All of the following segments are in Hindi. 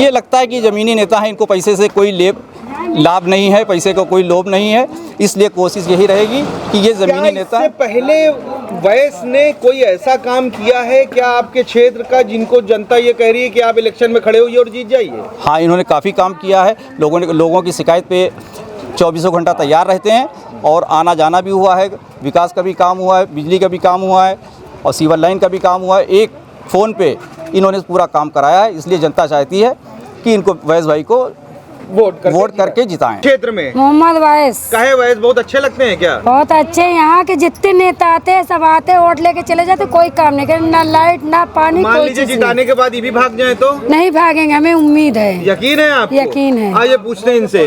ये लगता है कि ज़मीनी नेता हैं, इनको पैसे से कोई लाभ नहीं है, पैसे का कोई लोभ नहीं है, इसलिए कोशिश यही रहेगी कि ये ज़मीनी नेता। इससे पहले वैस ने कोई ऐसा काम किया है क्या आपके क्षेत्र का जिनको जनता ये कह रही है कि आप इलेक्शन में खड़े होइए और जीत जाइए? हाँ, इन्होंने काफ़ी काम किया है। लोगों की शिकायत पे 24 घंटा तैयार रहते हैं और आना जाना भी हुआ है। विकास का भी काम हुआ है, बिजली का भी काम हुआ है और सीवर लाइन का भी काम हुआ है। एक फ़ोन पे इन्होंने पूरा काम कराया है, इसलिए जनता चाहती है कि इनको वैस भाई को वोट करके जिताएं। क्षेत्र में मोहम्मद वैस कहे वैस बहुत अच्छे लगते हैं क्या? बहुत अच्छे। यहाँ के जितने नेता आते हैं सब आते हैं, वोट लेके चले जाते, कोई काम नहीं करे, ना लाइट ना पानी। मान लीजिए जिताने के बाद ये भी भाग जाए तो? नहीं भागेंगे, हमें उम्मीद है। यकीन है आपको? यकीन है। आइए पूछते हैं इनसे,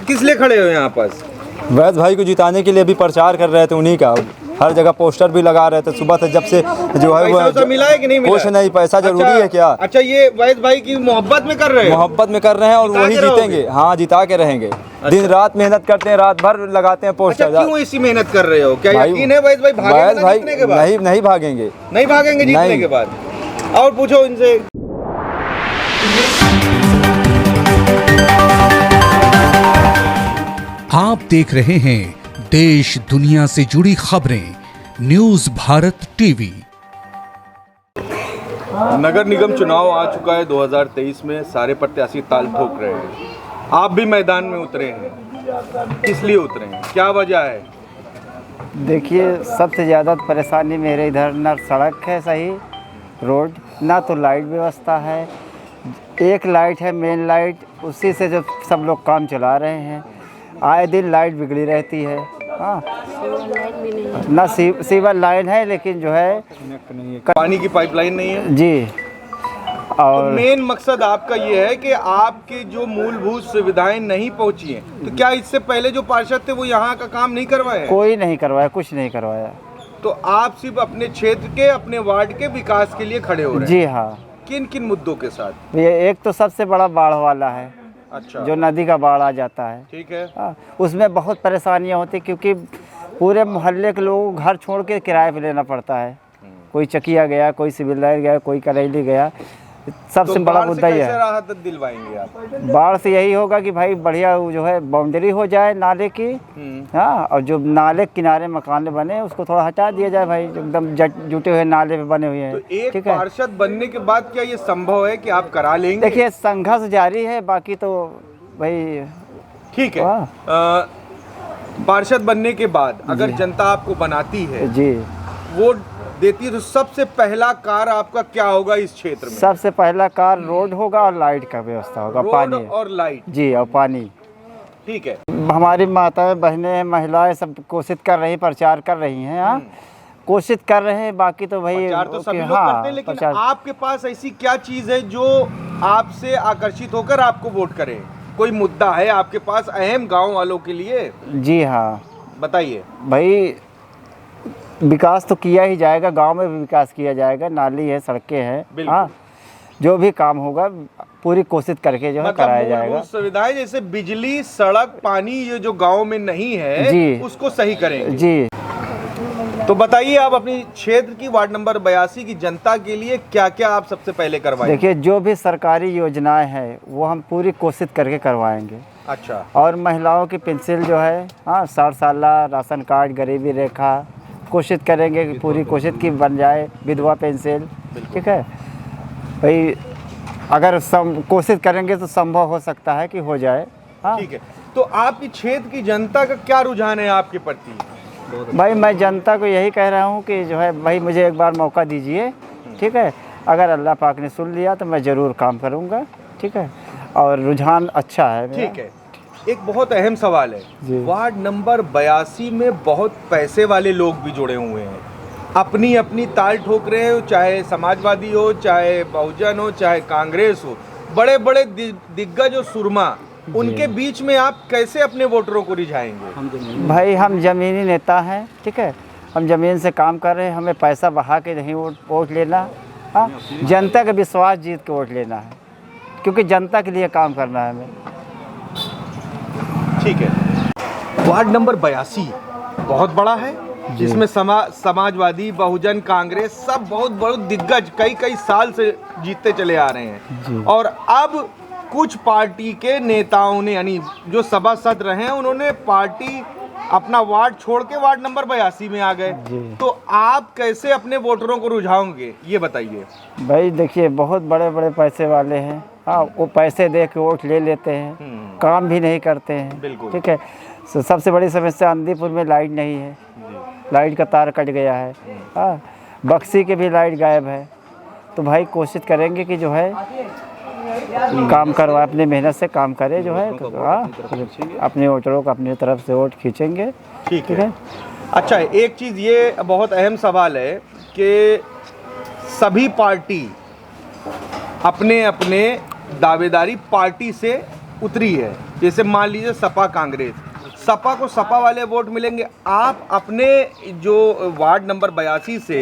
किस लिए खड़े हो यहाँ पास? वैस भाई को जिताने के लिए अभी प्रचार कर रहे थे, उन्हीं का हर जगह पोस्टर भी लगा रहे थे सुबह से, जब से जो है वो मिला है कि नहीं मिला? कुछ नहीं, पैसा जरूरी है क्या? अच्छा, ये वैस भाई की मोहब्बत में कर रहे हैं? मोहब्बत में कर रहे हैं और वही जीतेंगे। हाँ, जिता के रहेंगे। दिन रात मेहनत करते हैं, रात भर लगाते हैं पोस्टर। अच्छा, क्यों इसी मेहनत कर रहे हो? क्या यकीन है वैस भाई भागेंगे? नहीं भागेंगे, नहीं भागेंगे जीतने के बाद। और पूछो इनसे। आप देख रहे हैं देश दुनिया से जुड़ी खबरें, न्यूज़ भारत टीवी। नगर निगम चुनाव आ चुका है 2023 में, सारे प्रत्याशी ताल ठोक रहे हैं। आप भी मैदान में उतरे हैं, किस लिए उतरे हैं, क्या वजह है? देखिए, सबसे ज़्यादा परेशानी मेरे इधर ना सड़क है सही, रोड ना तो लाइट व्यवस्था है। एक लाइट है मेन लाइट, उसी से जो सब लोग काम चला रहे हैं। आए दिन लाइट बिगड़ी रहती है। हाँ, ना सीवर लाइन है, लेकिन जो है पानी की पाइपलाइन नहीं है जी। और मेन मकसद आपका ये है कि आपकी जो मूलभूत सुविधाएं नहीं पहुंची हैं, तो क्या इससे पहले जो पार्षद थे वो यहाँ का काम नहीं करवाए? कोई नहीं करवाया, कुछ नहीं करवाया। तो आप सिर्फ अपने क्षेत्र के, अपने वार्ड के विकास के लिए खड़े हो रहे हैं? जी हाँ। किन किन मुद्दों के साथ? ये एक तो सबसे बड़ा बाढ़ वाला है। अच्छा, जो नदी का बाढ़ आ जाता है, ठीक है। उसमें बहुत परेशानियां होती, क्योंकि पूरे मोहल्ले के लोगों को घर छोड़ के किराए पे लेना पड़ता है। कोई चकिया गया, कोई सिविल लाइन गया, कोई करैली गया। सबसे बड़ा मुद्दा ये है। राहत दिलवाएंगे आप? बाढ़ से यही होगा कि भाई बढ़िया जो है बाउंड्री हो जाए नाले की। हाँ, और जो नाले किनारे मकान बने उसको थोड़ा हटा दिया जाए भाई, एकदम जुटे हुए नाले पे बने हुए हैं। तो एक पार्षद बनने के बाद क्या ये संभव है कि आप करा लेंगे? देखिए, संघर्ष जारी है, बाकी तो भाई ठीक है। पार्षद बनने के बाद अगर जनता आपको बनाती है जी, वोट देती है, तो सबसे पहला कार्य आपका क्या होगा इस क्षेत्र में? सबसे पहला कार्य रोड होगा और लाइट का व्यवस्था होगा, पानी और लाइट जी, और पानी। ठीक है। हमारी माताएं, बहनें, महिलाएं सब कोशिश कर रही, प्रचार कर रही हैं। हाँ, कोशिश कर रहे हैं, बाकी तो भाई प्रचार तो सभी लोग करते हैं, लेकिन आपके पास ऐसी क्या चीज है जो आपसे आकर्षित होकर आपको वोट करे? कोई मुद्दा है आपके पास अहम गाँव वालों के लिए? जी हाँ, बताइए। भाई विकास तो किया ही जाएगा, गांव में भी विकास किया जाएगा, नाली है, सड़कें हैं। हाँ, जो भी काम होगा पूरी कोशिश करके जो है कराया जाएगा। सुविधाएं जैसे बिजली, सड़क, पानी, ये जो गांव में नहीं है जी, उसको सही करेंगे जी। तो बताइए, आप अपनी क्षेत्र की वार्ड नंबर 82 की जनता के लिए क्या क्या आप सबसे पहले करवाएंगे? देखिए, जो भी सरकारी योजनाएं हैं वो हम पूरी कोशिश करके करवाएंगे। अच्छा। और महिलाओं की पेंशन जो है, हाँ, 60 साल राशन कार्ड, गरीबी रेखा, कोशिश करेंगे कि पूरी कोशिश की बन जाए, विधवा पेंशन। ठीक है भाई, अगर कोशिश करेंगे तो संभव हो सकता है कि हो जाए। हाँ, ठीक है। तो आपकी क्षेत्र की जनता का क्या रुझान है आपके प्रति? भाई, मैं जनता को यही कह रहा हूँ कि जो है भाई, मुझे एक बार मौका दीजिए। ठीक है, अगर अल्लाह पाक ने सुन लिया तो मैं ज़रूर काम करूँगा। ठीक है, और रुझान अच्छा है। ठीक है। एक बहुत अहम सवाल है, वार्ड नंबर 82 में बहुत पैसे वाले लोग भी जुड़े हुए हैं, अपनी अपनी ताल ठोक रहे हो, चाहे समाजवादी हो, चाहे बहुजन हो, चाहे कांग्रेस हो, बड़े बड़े दिग्गज और सुरमा, उनके बीच में आप कैसे अपने वोटरों को रिझाएंगे? भाई, हम जमीनी नेता हैं। ठीक है, हम जमीन से काम कर रहे हैं, हमें पैसा बहा के नहीं वोट लेना। हाँ, जनता का विश्वास जीत के वोट लेना है, क्योंकि जनता के लिए काम करना है हमें। ठीक है। वार्ड नंबर 82 बहुत बड़ा है, जिसमें समाजवादी, बहुजन, कांग्रेस सब बहुत बहुत दिग्गज कई साल से जीतते चले आ रहे हैं। और अब कुछ पार्टी के नेताओं ने, यानी जो सभासद रहे हैं, उन्होंने पार्टी अपना वार्ड छोड़ के वार्ड नंबर 82 में आ गए। तो आप कैसे अपने वोटरों को रुझाओगे, ये बताइए। भाई देखिए, बहुत बड़े बड़े पैसे वाले हैं। हाँ, वो पैसे दे के वोट ले लेते हैं, काम भी नहीं करते हैं। बिल्कुल। ठीक है। सबसे बड़ी समस्या अंदीपुर में लाइट नहीं है, लाइट का तार कट गया है। हाँ, बक्सी के भी लाइट गायब है। तो भाई कोशिश करेंगे कि जो है काम करवा, अपनी मेहनत से काम करे, जो है अपने वोटरों को अपनी तरफ से वोट खींचेंगे। ठीक है। अच्छा, एक चीज़ ये बहुत अहम सवाल है कि सभी पार्टी अपने अपने दावेदारी पार्टी से उतरी है। जैसे मान लीजिए सपा कांग्रेस, सपा को सपा वाले वोट मिलेंगे। आप अपने जो वार्ड नंबर 82 से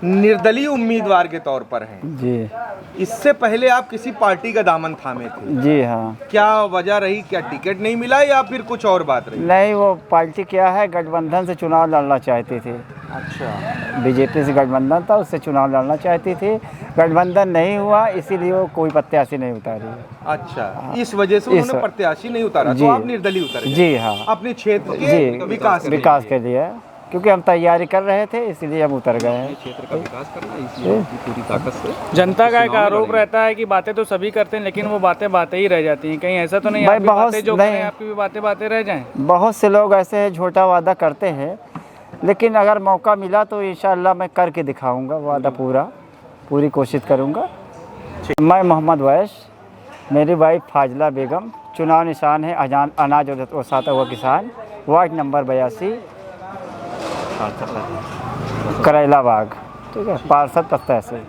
निर्दलीय उम्मीदवार के तौर पर हैं जी। इससे पहले आप किसी पार्टी का दामन थामे थे? जी हाँ। क्या वजह रही? क्या टिकट नहीं मिला या फिर कुछ और बात रही? नहीं, वो पार्टी क्या है, गठबंधन से चुनाव लड़ना चाहती थी। अच्छा। बीजेपी से गठबंधन था, उससे चुनाव लड़ना चाहती थी। गठबंधन नहीं हुआ, इसीलिए वो कोई प्रत्याशी नहीं उतारी। अच्छा, इस वजह से उन्होंने प्रत्याशी नहीं उतारा। तो आप निर्दलीय उतरे? जी हाँ। अपने क्षेत्र के विकास के लिए, क्योंकि हम तैयारी कर रहे थे, इसलिए हम उतर गए हैं। क्षेत्र का विकास करना है, इसलिए पूरी ताकत से जनता का एक आरोप रहता है कि बातें तो सभी करते हैं, लेकिन वो बातें ही रह जाती हैं। कहीं ऐसा तो नहीं भाई, आपकी बहुत बातें जो करें आपकी भी बातें रह जाएं? बहुत से लोग ऐसे हैं, झूठा वादा करते हैं, लेकिन अगर मौका मिला तो इंशाअल्लाह मैं करके दिखाऊंगा। वादा पूरी कोशिश करूंगा। मैं मोहम्मद वैश, मेरी वाइफ फाजिला बेगम, चुनाव निशान है अनाज ओसाता हुआ किसान, वार्ड नंबर 82, करेला बाग। ठीक है, पार्षद प्रत्याशी।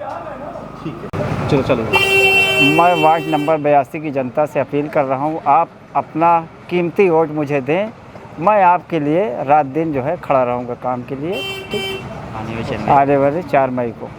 चलो। मैं वार्ड नंबर 82 की जनता से अपील कर रहा हूँ, आप अपना कीमती वोट मुझे दें। मैं आपके लिए रात दिन जो है खड़ा रहूँगा काम के लिए। आने वाले 4 मई को।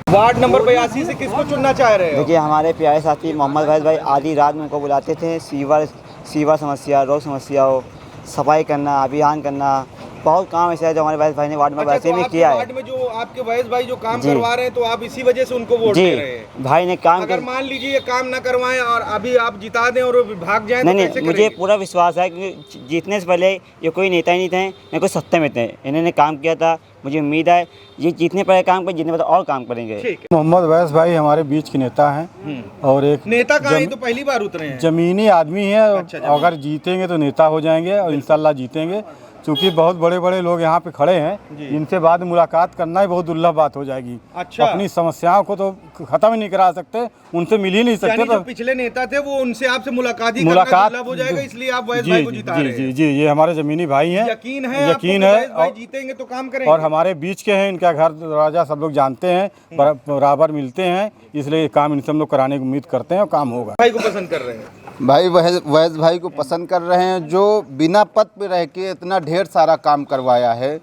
वार्ड नंबर 82 से किसको चुनना चाह रहे हो? देखिए, हमारे प्यारे साथी मोहम्मद वैस भाई आधी रात में उनको बुलाते थे। सीवर समस्या, रोग समस्या हो, सफाई करना, अभियान करना, बहुत काम ऐसा है जो हमारे वैस भाई ने वार्ड में वैसे में किया है। वार्ड में जो आपके वैस भाई जो काम करवा रहे हैं, तो आप इसी वजह से उनको वोट दे रहे हैं? भाई ने काम अगर मान लीजिए ये काम ना करवाएं और अभी आप जिता दें और भाग जाएं, तो कैसे मुझे पूरा विश्वास है कि जीतने से पहले ये कोई नेता ही नहीं थे, मैं कोई सत्ता में थे। इन्होंने काम किया था, मुझे उम्मीद है ये जीतने पहले काम कर, जीतने पर और काम करेंगे। मोहम्मद वैस भाई हमारे बीच के नेता हैं और एक नेता का ही तो पहली बार उतरे हैं। जमीनी आदमी है। अगर जीतेंगे तो नेता हो जाएंगे और इंशाल्लाह जीतेंगे। चूँकि बहुत बड़े बड़े लोग यहाँ पे खड़े हैं, इनसे बाद मुलाकात करना ही बहुत दुर्लभ बात हो जाएगी। अच्छा। अपनी समस्याओं को तो खत्म ही नहीं करा सकते, उनसे मिल ही नहीं सकते। तो पिछले नेता थे वो, उनसे आपसे मुलाकात दुर्लभ हो जाएगा, इसलिए आप वैस भाई को जिता रहे हैं। जी, ये हमारे जमीनी भाई हैं। यकीन है जीतेंगे तो काम करेंगे। और हमारे बीच के हैं, इनका घर दरवाजा सब लोग जानते हैं, बराबर मिलते हैं, इसलिए काम इनसे हम लोग कराने की उम्मीद करते हैं और काम होगा। भाई को पसंद कर रहे हैं? भाई वैस भाई को पसंद कर रहे हैं, जो बिना पद पे रह के इतना ढेर सारा काम करवाया है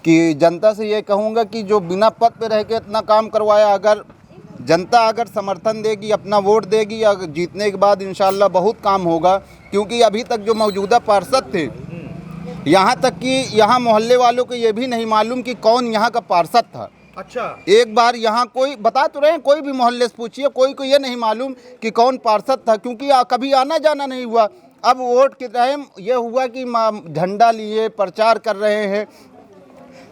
कि जनता से ये कहूँगा कि जो बिना पद पे रह के इतना काम करवाया, अगर जनता अगर समर्थन देगी, अपना वोट देगी, अगर जीतने के बाद इंशाल्लाह बहुत काम होगा। क्योंकि अभी तक जो मौजूदा पार्षद थे, यहाँ तक कि यहाँ मोहल्ले वालों को ये भी नहीं मालूम कि कौन यहाँ का पार्षद था। अच्छा। एक बार यहाँ कोई बता तो रहे हैं, कोई भी मोहल्ले से पूछिए, कोई को ये नहीं मालूम कि कौन पार्षद था, क्योंकि कभी आना जाना नहीं हुआ। अब वोट के टाइम ये हुआ कि झंडा लिए प्रचार कर रहे हैं।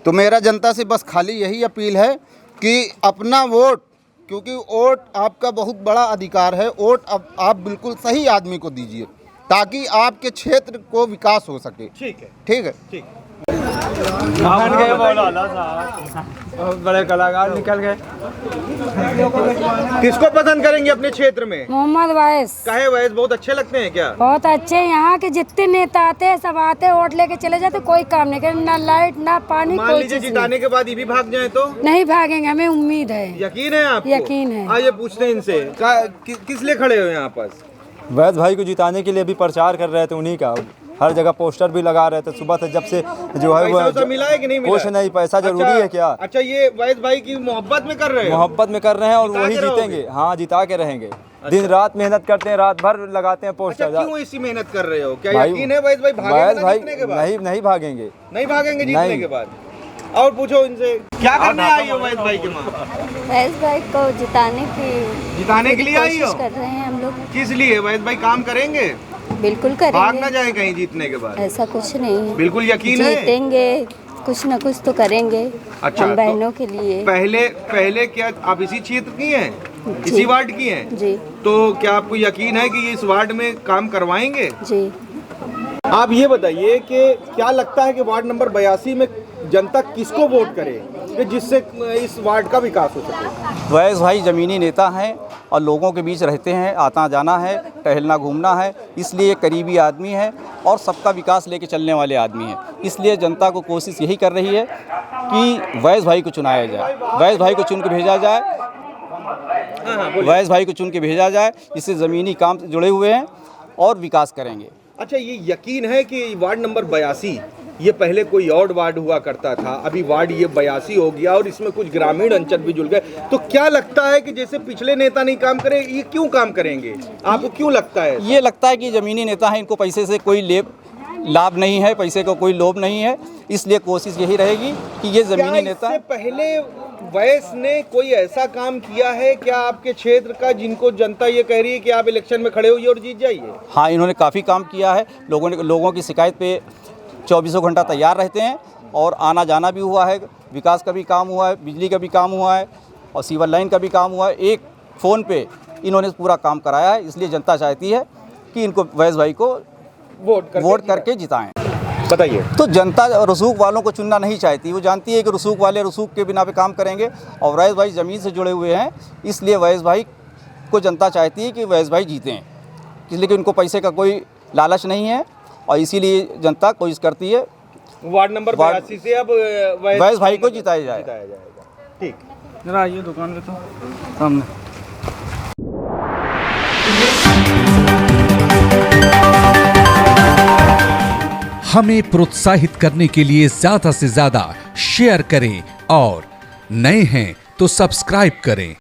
तो मेरा जनता से बस खाली यही अपील है कि अपना वोट, क्योंकि वोट आपका बहुत बड़ा अधिकार है, वोट अब आप बिल्कुल सही आदमी को दीजिए ताकि आपके क्षेत्र को विकास हो सके। ठीक है, ठीक है, ठीक। बहुत बड़े कलाकार निकल गए। किसको पसंद करेंगे अपने क्षेत्र में? मोहम्मद वैस। काहे वैस बहुत अच्छे लगते हैं क्या? बहुत अच्छे। यहाँ के जितने नेता आते हैं सब आते हैं, वोट लेके चले जाते, कोई काम नहीं करते, ना लाइट ना पानी। मान लीजिए जिताने के बाद ये भी भाग जाए तो? नहीं भागेंगे, हमें उम्मीद है। यकीन है आपको? यकीन है। आइए पूछते हैं इनसे, किस लिए खड़े हो यहाँ पास? वैस भाई को जिताने के लिए भी प्रचार कर रहे थे, उन्हीं का हर जगह पोस्टर भी लगा रहे थे सुबह से, जब से जो है वो मिला है कि नहीं मिला? कुछ नहीं, पैसा जरूरी है क्या? अच्छा, ये वैस भाई की मोहब्बत में कर रहे हैं? मोहब्बत में कर रहे हैं और वही जीतेंगे। हाँ, जिता के रहेंगे। दिन रात मेहनत करते हैं, रात भर लगाते हैं पोस्टर। अच्छा, क्यों इसी मेहनत कर रहे हो? क्या यकीन है वैस भाई भागेंगे जीतने के बाद? नहीं भागेंगे। नहीं भागेंगे जीतने के बाद? और पूछो इनसे, क्या करने आई हो वैस भाई के माँ? वैस भाई को जिताने के लिए आई हो? कोशिश कर रहे हैं हम लोग। किस लिए? वैस भाई काम करेंगे? बिल्कुल करेंगे। भाग ना जाए कहीं जीतने के बाद? ऐसा कुछ नहीं है, बिल्कुल यकीन है? जीतेंगे, कुछ ना कुछ तो करेंगे। अच्छा, हम बहनों के लिए। पहले क्या आप इसी क्षेत्र की हैं, इसी वार्ड की हैं? जी। तो क्या आपको यकीन है कि ये इस वार्ड में काम करवाएंगे? जी। आप ये बताइए कि क्या लगता है कि वार्ड नंबर 82 में जनता किसको वोट करे कि जिससे इस वार्ड का विकास हो सके? वैस भाई ज़मीनी नेता हैं और लोगों के बीच रहते हैं, आना जाना है, टहलना घूमना है, इसलिए करीबी आदमी है और सबका विकास लेके चलने वाले आदमी हैं। इसलिए जनता को कोशिश यही कर रही है कि वैस भाई को चुनाया जाए, वैस भाई को चुन के भेजा जाए, वैस भाई को चुन के भेजा जाए। इससे ज़मीनी काम से जुड़े हुए हैं और विकास करेंगे। अच्छा, ये यकीन है कि वार्ड नंबर 82 ये पहले कोई और वार्ड हुआ करता था, अभी वार्ड ये 82 हो गया और इसमें कुछ ग्रामीण अंचल भी जुड़ गए, तो क्या लगता है कि जैसे पिछले नेता नहीं काम करे, ये क्यों काम करेंगे? आपको क्यों लगता है? ये लगता है कि ज़मीनी नेता हैं, इनको पैसे से कोई लाभ नहीं है, पैसे का कोई लोभ नहीं है, इसलिए कोशिश यही रहेगी कि ये ज़मीनी नेता। इससे पहले वैस ने कोई ऐसा काम किया है क्या आपके क्षेत्र का जिनको जनता ये कह रही है कि आप इलेक्शन में खड़े होइए और जीत जाइए? हाँ, इन्होंने काफ़ी काम किया है। लोगों की शिकायत पे 24 घंटा तैयार रहते हैं और आना जाना भी हुआ है, विकास का भी काम हुआ है, बिजली का भी काम हुआ है और सीवर लाइन का भी काम हुआ है। एक फ़ोन पे इन्होंने पूरा काम कराया है, इसलिए जनता चाहती है कि इनको वैस भाई को वोट करके जिताएं। बताइए। तो जनता रसूख वालों को चुनना नहीं चाहती, वो जानती है कि रसूख वाले रसूख के बिना पे काम करेंगे और वैस भाई ज़मीन से जुड़े हुए हैं, इसलिए वैस भाई को जनता चाहती है कि वैस भाई जीतें, इसलिए कि उनको पैसे का कोई लालच नहीं है और इसीलिए जनता कोशिश करती है वार्ड नंबर 82 से अब वैस भाई को जिताया जाए। ठीक, जरा आइए दुकान पे तो सामने। हमें प्रोत्साहित करने के लिए ज्यादा से ज्यादा शेयर करें और नए हैं तो सब्सक्राइब करें।